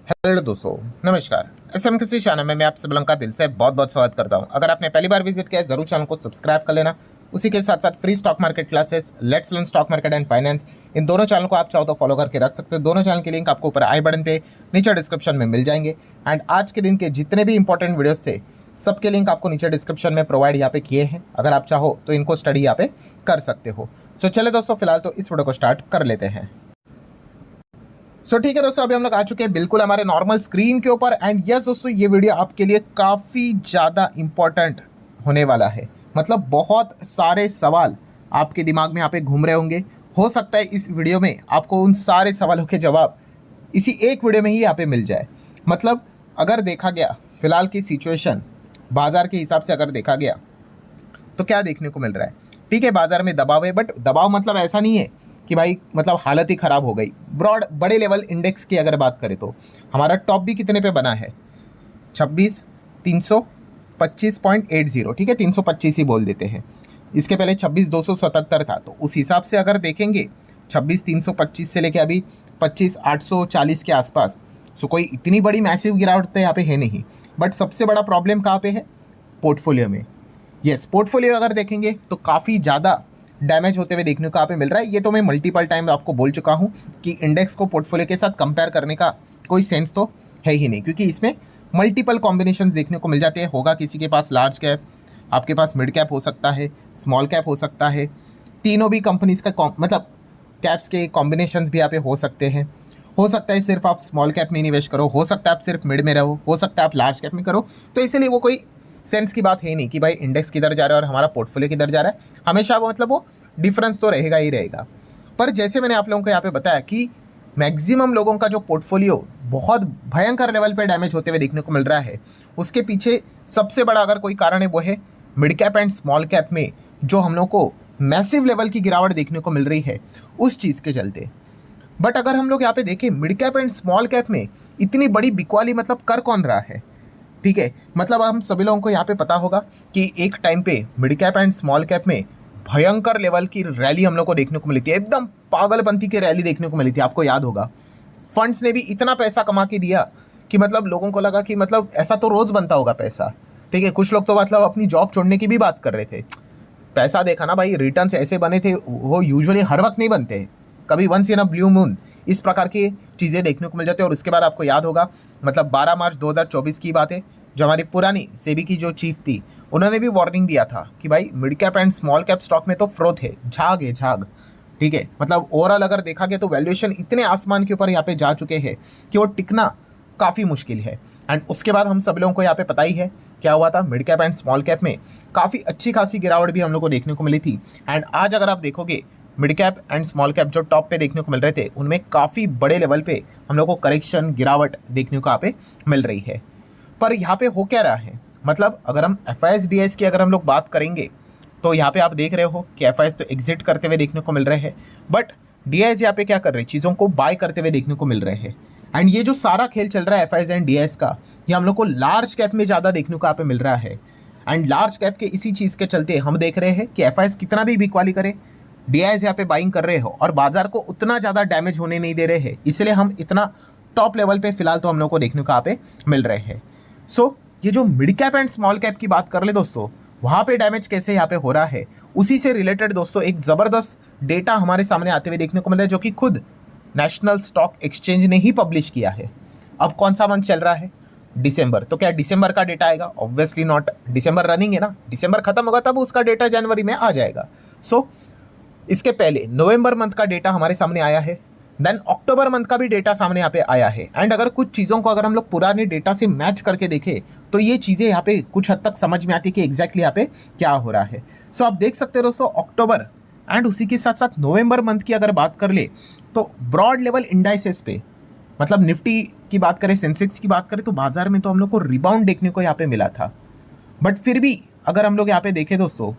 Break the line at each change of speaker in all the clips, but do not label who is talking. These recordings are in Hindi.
हेलो दोस्तों, नमस्कार। एसएम किसी चैनल में मैं आप सब लोगों का दिल से बहुत बहुत स्वागत करता हूं। अगर आपने पहली बार विजिट किया है जरूर चैनल को सब्सक्राइब कर लेना। उसी के साथ साथ free stock market classes, let's learn stock market and finance, इन दोनों चैनल को आप चाहो तो फॉलो करके रख सकते हो। दोनों चैनल के लिंक आपको ऊपर आई बटन पे नीचे डिस्क्रिप्शन में मिल जाएंगे। एंड आज के दिन के जितने भी इंपॉर्टेंट वीडियोस थे सबके लिंक आपको नीचे डिस्क्रिप्शन में प्रोवाइड यहाँ पे किए हैं। अगर आप चाहो तो इनको स्टडी यहाँ पे कर सकते हो। सो चले दोस्तों, फिलहाल तो इस वीडियो को स्टार्ट कर लेते हैं। ठीक है दोस्तों, अभी हम लोग आ चुके हैं बिल्कुल हमारे नॉर्मल स्क्रीन के ऊपर। एंड यस दोस्तों, ये वीडियो आपके लिए काफ़ी ज़्यादा इंपॉर्टेंट होने वाला है। मतलब बहुत सारे सवाल आपके दिमाग में यहाँ पे घूम रहे होंगे। हो सकता है इस वीडियो में आपको उन सारे सवालों के जवाब इसी एक वीडियो में ही यहाँ पे मिल जाए। मतलब अगर देखा गया फिलहाल की सिचुएशन बाजार के हिसाब से अगर देखा गया तो क्या देखने को मिल रहा है। ठीक है, बाजार में दबाव है, बट दबाव मतलब ऐसा नहीं है कि भाई मतलब हालत ही ख़राब हो गई। ब्रॉड बड़े लेवल इंडेक्स की अगर बात करें तो हमारा टॉप भी कितने पे बना है, 26,325.80। ठीक है, 325 ही बोल देते हैं। इसके पहले 26,277 था, तो उस हिसाब से अगर देखेंगे 26,325 से लेके अभी 25,840 के आसपास। सो कोई इतनी बड़ी मैसिव गिरावट तो यहाँ पे है नहीं। बट सबसे बड़ा प्रॉब्लम कहाँ पे है, पोर्टफोलियो में। यस, पोर्टफोलियो अगर देखेंगे तो काफ़ी ज़्यादा डैमेज होते हुए देखने को यहाँ पे मिल रहा है। ये तो मैं मल्टीपल टाइम आपको बोल चुका हूँ कि इंडेक्स को पोर्टफोलियो के साथ कंपेयर करने का कोई सेंस तो है ही नहीं, क्योंकि इसमें मल्टीपल कॉम्बिनेशंस देखने को मिल जाते हैं। होगा किसी के पास लार्ज कैप, आपके पास मिड कैप हो सकता है, स्मॉल कैप हो सकता है, तीनों भी कंपनीज का मतलब कैप्स के कॉम्बिनेशंस भी यहाँ पे हो सकते हैं। हो सकता है सिर्फ आप स्मॉल कैप में निवेश करो, हो सकता है आप सिर्फ मिड में रहो, हो सकता है आप लार्ज कैप में करो। तो इसीलिए वो कोई सेंस की बात है नहीं कि भाई इंडेक्स किधर जा रहा है और हमारा पोर्टफोलियो किधर जा रहा है। हमेशा वो मतलब वो डिफरेंस तो रहेगा ही रहेगा। पर जैसे मैंने आप लोगों को यहाँ पे बताया कि मैक्सिमम लोगों का जो पोर्टफोलियो बहुत भयंकर लेवल पे डैमेज होते हुए देखने को मिल रहा है, उसके पीछे सबसे बड़ा अगर कोई कारण है वो है mid cap and small cap में जो हम लोग को मैसिव लेवल की गिरावट देखने को मिल रही है, उस चीज़ के चलते। बट अगर हम लोग यहाँ पे देखें mid cap and small cap में इतनी बड़ी बिकवाली मतलब कर कौन रहा है। ठीक है, मतलब हम सभी लोगों को यहाँ पे पता होगा कि एक टाइम पे mid cap and small cap में भयंकर लेवल की रैली हम लोग को देखने को मिली थी। एकदम पागलपंथी की रैली देखने को मिली थी, आपको याद होगा। फंड्स ने भी इतना पैसा कमा के दिया कि मतलब लोगों को लगा कि मतलब ऐसा तो रोज़ बनता होगा पैसा। ठीक है, कुछ लोग तो मतलब अपनी जॉब छोड़ने की भी बात कर रहे थे। पैसा देखा ना भाई, रिटर्न्स ऐसे बने थे, वो यूजुअली हर वक्त नहीं बनते, कभी once in a blue moon इस प्रकार की चीज़ें देखने को मिल जाती है। और उसके बाद आपको याद होगा मतलब 12 मार्च 2024 की बात है, जो हमारी पुरानी सेबी की जो चीफ थी उन्होंने भी वार्निंग दिया था कि भाई mid cap and small cap stock में तो फ्रोथ है, झाग है, झाग। ठीक है, मतलब ओवरऑल अगर देखा गया तो वैल्यूएशन इतने आसमान के ऊपर यहाँ पे जा चुके हैं कि वो टिकना काफ़ी मुश्किल है। एंड उसके बाद हम सब लोगों को यहाँ पे पता ही है क्या हुआ था। Mid cap and small cap में काफ़ी अच्छी खासी गिरावट भी हम लोग को देखने को मिली थी। एंड आज अगर आप देखोगे mid cap and small cap जो टॉप पे देखने को मिल रहे थे, उनमें काफ़ी बड़े लेवल पे हम लोग को करेक्शन गिरावट देखने को यहाँ पे मिल रही है। पर यहाँ पे हो क्या रहा है, मतलब अगर हम FIS की अगर हम लोग बात करेंगे तो यहाँ पे आप देख रहे हो कि FIS तो एग्जिट करते हुए देखने को मिल रहे हैं, बट DIS यहाँ पे क्या कर रहे हैं, चीज़ों को बाय करते हुए देखने को मिल रहे हैं। एंड ये जो सारा खेल चल रहा है FIS एंड DIS का, ये हम लोग को लार्ज कैप में ज़्यादा देखने को यहाँ पे मिल रहा है। एंड लार्ज कैप के इसी चीज़ के चलते हम देख रहे हैं कि FIS कितना भी बिकवाली करे, DIS यहाँ पे बाइंग कर रहे हो और बाजार को उतना ज़्यादा डैमेज होने नहीं दे रहे हैं। इसलिए हम इतना टॉप लेवल पे फिलहाल तो हम लोग को देखने को यहाँ पे मिल रहे हैं। सो ये जो mid cap and small cap की बात कर ले दोस्तों, वहाँ पे डैमेज कैसे यहाँ पे हो रहा है, उसी से रिलेटेड दोस्तों एक ज़बरदस्त डेटा हमारे सामने आते हुए देखने को मिला है, जो कि खुद नेशनल स्टॉक एक्सचेंज ने ही पब्लिश किया है। अब कौन सा मंथ चल रहा है, दिसंबर। तो क्या दिसंबर का डेटा आएगा? ऑब्वियसली नॉट, दिसंबर रनिंग है ना, दिसंबर खत्म होगा तब उसका डेटा जनवरी में आ जाएगा। सो इसके पहले नवंबर मंथ का डेटा हमारे सामने आया है, देन अक्टूबर मंथ का भी डेटा सामने यहाँ पे आया है। एंड अगर कुछ चीज़ों को अगर हम लोग पुराने डेटा से मैच करके देखें तो ये चीज़ें यहाँ पे कुछ हद तक समझ में आती है कि एग्जैक्टली यहाँ पे क्या हो रहा है। सो आप देख सकते हो दोस्तों, अक्टूबर एंड उसी के साथ साथ नवंबर मंथ की अगर बात कर ले तो ब्रॉड लेवल इंडाइसेस पे, मतलब निफ्टी की बात करें, सेंसेक्स की बात करें, तो बाजार में तो हम लोग को रिबाउंड देखने को यहाँ पे मिला था। बट फिर भी अगर हम लोग यहाँ पे देखें दोस्तों,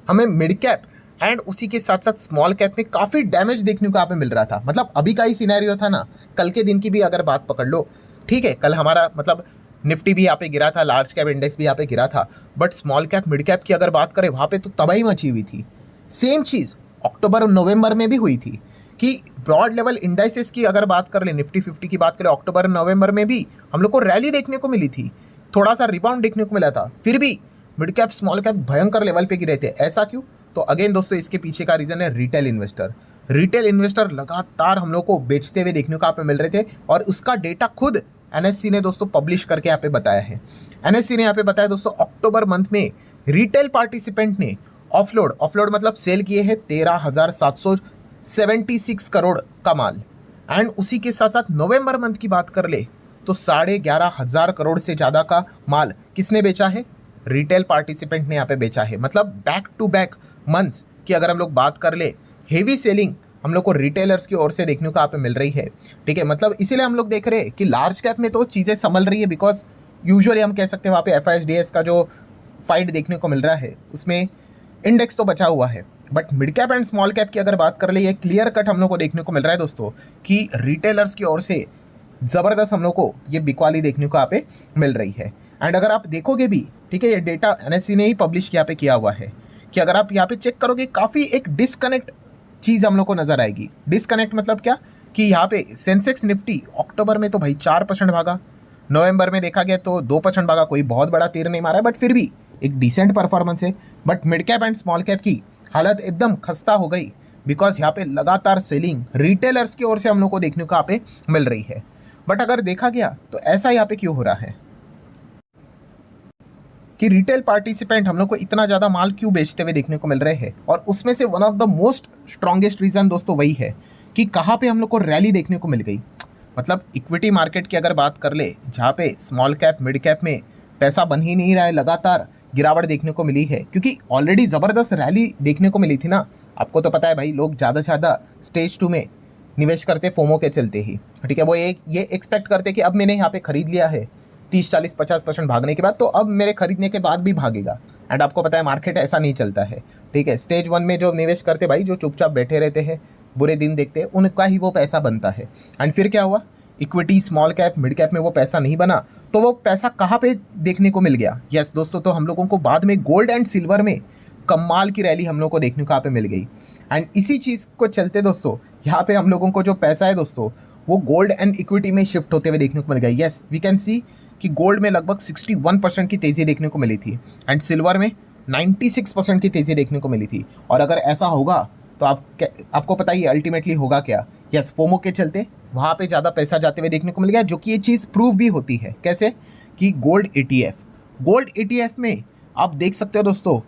हमें मिड कैप एंड उसी के साथ साथ स्मॉल कैप में काफ़ी डैमेज देखने को यहाँ पे मिल रहा था। मतलब अभी का ही सिनेरियो था ना, कल के दिन की भी अगर बात पकड़ लो, ठीक है, कल हमारा मतलब निफ्टी भी यहाँ पे गिरा था, लार्ज कैप इंडेक्स भी यहाँ पे गिरा था, but small cap mid cap की अगर बात करें वहाँ पे तो तबाही मची हुई थी। सेम चीज़ अक्टूबर और नवंबर में भी हुई थी कि ब्रॉड लेवल इंडाइसेस की अगर बात कर ले, निफ्टी 50 की बात करें, अक्टूबर नवंबर में भी हम लोग को रैली देखने को मिली थी, थोड़ा सा रिबाउंड देखने को मिला था, फिर भी मिड कैप स्मॉल कैप भयंकर लेवल पे गिरे थे। ऐसा क्यों? तो अगेन दोस्तों इसके पीछे का रीजन है रिटेल इन्वेस्टर। रिटेल इन्वेस्टर लगातार हम लोग को बेचते हुए देखने को यहाँ पे मिल रहे थे, और उसका डेटा खुद एनएससी ने दोस्तों पब्लिश करके यहाँ पे बताया है। एनएससी ने यहाँ पे बताया दोस्तों, अक्टूबर मंथ में रिटेल पार्टिसिपेंट ने ऑफलोड मतलब सेल किए हैं 13,776 करोड़ का माल। एंड उसी के साथ साथ नवंबर मंथ की बात कर ले तो 11,500 करोड़ से ज़्यादा का माल किसने बेचा है? रिटेल पार्टिसिपेंट ने यहाँ पे बेचा है। मतलब बैक टू बैक मंथ्स की अगर हम लोग बात कर ले, हेवी सेलिंग हम लोग को रिटेलर्स की ओर से देखने को यहाँ पे मिल रही है। ठीक है, मतलब इसीलिए हम लोग देख रहे हैं कि लार्ज कैप में तो चीज़ें संभल रही है, बिकॉज यूजुअली हम कह सकते हैं वहाँ पे FISDS का जो फाइट देखने को मिल रहा है उसमें इंडेक्स तो बचा हुआ है। But mid cap and small cap की अगर बात कर ले, ये क्लियर कट हम लोग को देखने को मिल रहा है दोस्तों कि रिटेलर्स की ओर से ज़बरदस्त हम लोग को ये बिकवाली देखने को यहाँ पे मिल रही है। एंड अगर आप देखोगे भी, ठीक है, ये डेटा एनएससी ने ही पब्लिश यहाँ पे किया हुआ है कि अगर आप यहाँ पे चेक करोगे काफ़ी एक डिस्कनेक्ट चीज़ हम लोग को नजर आएगी। डिस्कनेक्ट मतलब क्या कि यहाँ पे सेंसेक्स निफ्टी अक्टूबर में तो भाई 4% भागा, नवंबर में देखा गया तो 2% भागा, कोई बहुत बड़ा तीर नहीं मारा है, बट फिर भी एक डिसेंट परफॉर्मेंस है। But mid cap and small cap की हालत एकदम खस्ता हो गई, बिकॉज यहाँ पे लगातार सेलिंग रिटेलर्स की ओर से हम लोग को देखने को यहाँ पे मिल रही है। बट अगर देखा गया तो ऐसा यहाँ पे क्यों हो रहा है कि रिटेल पार्टिसिपेंट हम लोग को इतना ज़्यादा माल क्यों बेचते हुए देखने को मिल रहे हैं? और उसमें से one of the most strongest reason दोस्तों वही है कि कहाँ पे हम लोग को रैली देखने को मिल गई। मतलब इक्विटी मार्केट की अगर बात कर ले, जहाँ पे स्मॉल कैप मिड कैप में पैसा बन ही नहीं रहा है, लगातार गिरावट देखने को मिली है, क्योंकि ऑलरेडी ज़बरदस्त रैली देखने को मिली थी ना। आपको तो पता है भाई, लोग ज़्यादा से ज़्यादा स्टेज 2 में निवेश करते फोमो के चलते ही। ठीक है, वो ये एक्सपेक्ट करते कि अब मैंने यहाँ पे खरीद लिया है 30-40-50% भागने के बाद, तो अब मेरे खरीदने के बाद भी भागेगा। एंड आपको पता है मार्केट ऐसा नहीं चलता है। ठीक है, स्टेज 1 में जो निवेश करते भाई, जो चुपचाप बैठे रहते हैं, बुरे दिन देखते हैं, उनका ही वो पैसा बनता है। एंड फिर क्या हुआ, equity small cap mid cap में वो पैसा नहीं बना, तो वो पैसा कहाँ पे देखने को मिल गया? यस दोस्तों, तो हम लोगों को बाद में गोल्ड एंड सिल्वर में कमाल की रैली हम लोग को देखने को यहाँ पे मिल गई। एंड इसी चीज़ को चलते दोस्तों यहाँ पे हम लोगों को जो पैसा है दोस्तों वो गोल्ड एंड इक्विटी में शिफ्ट होते हुए देखने को मिल गया। यस, वी कैन सी कि गोल्ड में लगभग 61% की तेज़ी देखने को मिली थी, एंड सिल्वर में 96% की तेज़ी देखने को मिली थी। और अगर ऐसा होगा तो आपको पता ही अल्टीमेटली होगा क्या? यस, फोमो के चलते वहाँ पे ज़्यादा पैसा जाते हुए देखने को मिल गया, जो कि ये चीज़ प्रूव भी होती है। कैसे? कि गोल्ड ETF में आप देख सकते हो दोस्तों,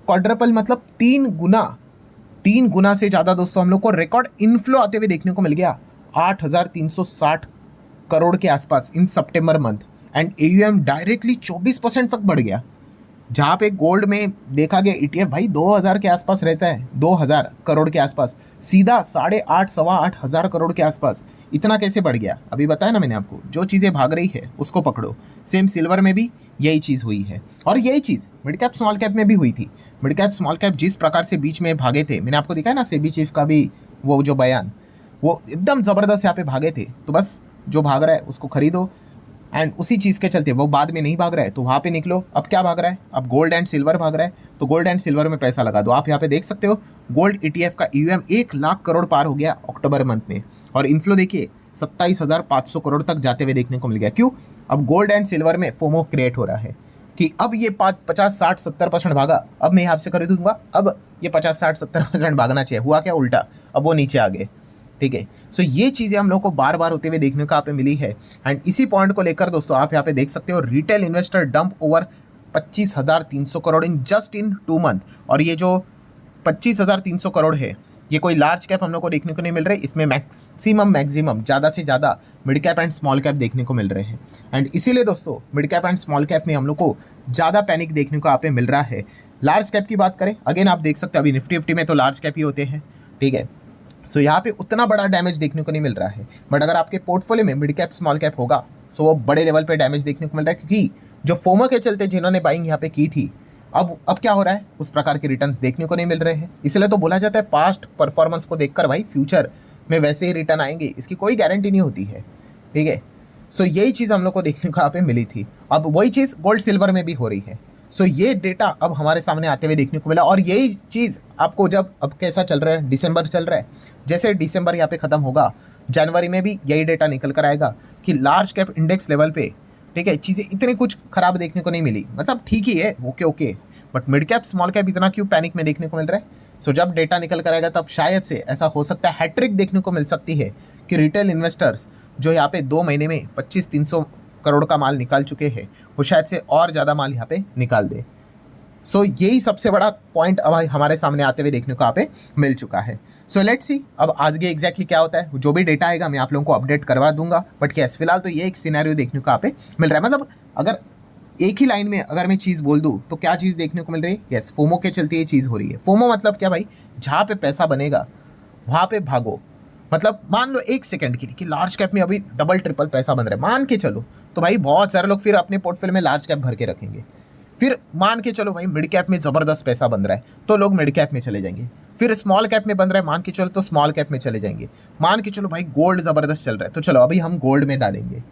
क्वाड्रपल मतलब 3 गुना से ज़्यादा दोस्तों हम लोग को रिकॉर्ड इनफ्लो आते हुए देखने को मिल गया, 8,360 करोड़ के आसपास इन सितंबर मंथ। एंड AUM डायरेक्टली 24% तक बढ़ गया। जहाँ पे गोल्ड में देखा गया ETF भाई 2000 के आसपास रहता है, 2000 करोड़ के आसपास, सीधा 8,500-8,500 करोड़ के आसपास। इतना कैसे बढ़ गया? अभी बताया ना मैंने आपको, जो चीज़ें भाग रही है उसको पकड़ो। सेम सिल्वर में भी यही चीज़ हुई है, और यही चीज़ मिड कैप स्मॉल कैप में भी हुई थी। मिड कैप स्मॉल कैप जिस प्रकार से बीच में भागे थे, मैंने आपको दिखाया ना सेबी चीफ का भी वो जो बयान, वो एकदम ज़बरदस्त यहाँ पे भागे थे। तो बस जो भाग रहा है उसको खरीदो, एंड उसी चीज़ के चलते वो बाद में नहीं भाग रहा है तो वहाँ पे निकलो। अब क्या भाग रहा है? अब गोल्ड एंड सिल्वर भाग रहा है, तो गोल्ड एंड सिल्वर में पैसा लगा दो। आप यहाँ पे देख सकते हो गोल्ड ETF का AUM 1 लाख करोड़ पार हो गया अक्टूबर मंथ में, और इन्फ्लो देखिए 27,500 करोड़ तक जाते हुए देखने को मिल गया। क्यों? अब गोल्ड एंड सिल्वर में फोमो क्रिएट हो रहा है कि अब ये 50-60-70% भागा, अब मैं यहाँ से खरीदूंगा, अब ये 50-60-70% भागना चाहिए। हुआ क्या? उल्टा, अब वो नीचे आ गए। ठीक है, सो ये चीज़ें हम लोग को बार बार होते हुए देखने को यहाँ पे मिली है। एंड इसी पॉइंट को लेकर दोस्तों आप यहाँ पे देख सकते हो retail investor dump over 25,300 crore in 2 month. और ये जो 25,300 करोड़ है, ये कोई लार्ज कैप हम लोग को देखने को नहीं मिल रहे, इसमें मैक्सिमम ज़्यादा से ज़्यादा mid cap and small cap देखने को मिल रहे हैं। एंड इसीलिए दोस्तों mid cap and small cap में हम लोग को ज़्यादा पैनिक देखने को यहाँ पे मिल रहा है। लार्ज कैप की बात करें, अगेन आप देख सकते हो अभी निफ्टी 50 में तो लार्ज कैप ही होते हैं। ठीक है, सो यहाँ पे उतना बड़ा डैमेज देखने को नहीं मिल रहा है। बट अगर आपके पोर्टफोलियो में मिड कैप स्मॉल कैप होगा सो वो बड़े लेवल पे डैमेज देखने को मिल रहा है, क्योंकि जो फोमो के चलते जिन्होंने बाइंग यहाँ पे की थी, अब क्या हो रहा है, उस प्रकार के रिटर्न्स देखने को नहीं मिल रहे हैं। इसलिए तो बोला जाता है पास्ट परफॉर्मेंस को देखकर भाई फ्यूचर में वैसे ही रिटर्न आएंगे, इसकी कोई गारंटी नहीं होती है। ठीक है, सो यही चीज़ हम लोग को देखने को यहाँ पे मिली थी। अब वही चीज़ गोल्ड सिल्वर में भी हो रही है। सो ये डेटा अब हमारे सामने आते हुए देखने को मिला, और यही चीज़ आपको जब अब कैसा चल रहा है, दिसंबर चल रहा है, जैसे दिसंबर यहाँ पे ख़त्म होगा, जनवरी में भी यही डेटा निकल कर आएगा कि लार्ज कैप इंडेक्स लेवल पे, ठीक है, चीज़ें इतनी कुछ खराब देखने को नहीं मिली, मतलब ठीक ही है, okay okay, but mid cap small cap इतना क्यों पैनिक में देखने को मिल रहा है। सो जब डेटा निकल कर आएगा तब शायद से ऐसा हो सकता है, हैट्रिक देखने को मिल सकती है कि रिटेल इन्वेस्टर्स जो यहाँ पे 2 महीने में 25-300 करोड़ का माल निकाल चुके हैं, वो शायद से और ज़्यादा माल यहाँ पे निकाल दे। सो यही सबसे बड़ा पॉइंट अब हमारे सामने आते हुए देखने को यहाँ पे मिल चुका है। सो लेट्स सी अब आगे एग्जैक्टली क्या होता है, जो भी डेटा आएगा मैं आप लोगों को अपडेट करवा दूंगा, बट यस फिलहाल तो ये एक सिनेरियो देखने को यहाँ पे मिल रहा है। मतलब अगर एक ही लाइन में अगर मैं चीज़ बोल दूँ तो क्या चीज़ देखने को मिल रही है, यस फोमो के चलते ये चीज़ हो रही है। फोमो मतलब क्या भाई, जहाँ पे पैसा बनेगा वहाँ पे भागो। मतलब मान लो एक सेकंड के लिए कि लार्ज कैप में अभी डबल ट्रिपल पैसा बन रहा है, मान के चलो, तो भाई बहुत सारे लोग फिर अपने पोर्टफोलियो में लार्ज कैप भर के रखेंगे। फिर मान के चलो भाई मिड कैप में ज़बरदस्त पैसा बन रहा है तो लोग मिड कैप में चले जाएंगे। फिर स्मॉल कैप में बन रहा है मान के चलो तो स्मॉल कैप में चले जाएंगे। मान के चलो भाई गोल्ड ज़बरदस्त चल रहा है तो चलो अभी हम गोल्ड में डालेंगे।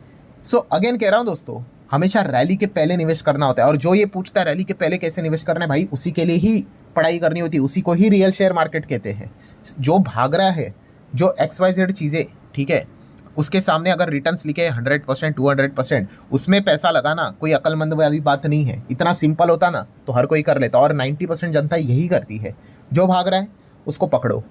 सो अगेन कह रहा हूँ दोस्तों, हमेशा रैली के पहले निवेश करना होता है, और जो ये पूछता है रैली के पहले कैसे निवेश करना है, भाई उसी के लिए ही पढ़ाई करनी होती है, उसी को ही रियल शेयर मार्केट कहते हैं। जो भाग रहा है, जो XYZ चीज़ें, ठीक है, उसके सामने अगर रिटर्न्स लिखे 100%, 200%, उसमें पैसा लगाना कोई अक्लमंद वाली बात नहीं है। इतना सिंपल होता ना तो हर कोई कर लेता, और 90% जनता यही करती है। जो भाग रहा है उसको पकड़ो,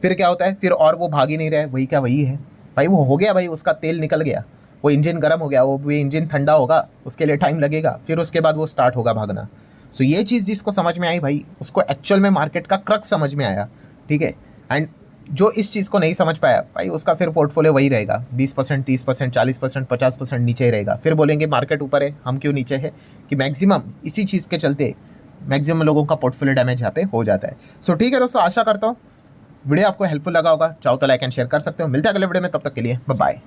फिर क्या होता है, फिर और वो भाग ही नहीं रहा है, वही क्या वही है भाई, वो हो गया भाई, उसका तेल निकल गया, वो इंजन गर्म हो गया, वो इंजन ठंडा होगा, उसके लिए टाइम लगेगा, फिर उसके बाद वो स्टार्ट होगा भागना। सो ये चीज़ जिसको समझ में आई भाई, उसको एक्चुअल में मार्केट का क्रक्स समझ में आया, ठीक है। एंड जो इस चीज़ को नहीं समझ पाया भाई, उसका फिर पोर्टफोलियो वही रहेगा, 20%, 30%, 40%, 50% नीचे ही रहेगा। फिर बोलेंगे मार्केट ऊपर है हम क्यों नीचे है, कि मैक्सिमम इसी चीज़ के चलते मैक्सिमम लोगों का पोर्टफोलियो डैमेज यहाँ पे हो जाता है। सो ठीक है दोस्तों, आशा करता हूँ वीडियो आपको हेल्पफुल लगा होगा। चाहो तो लाइक एंड शेयर कर सकते हो। मिलते हैं अगले वीडियो में, तब तक के लिए बाय बाय।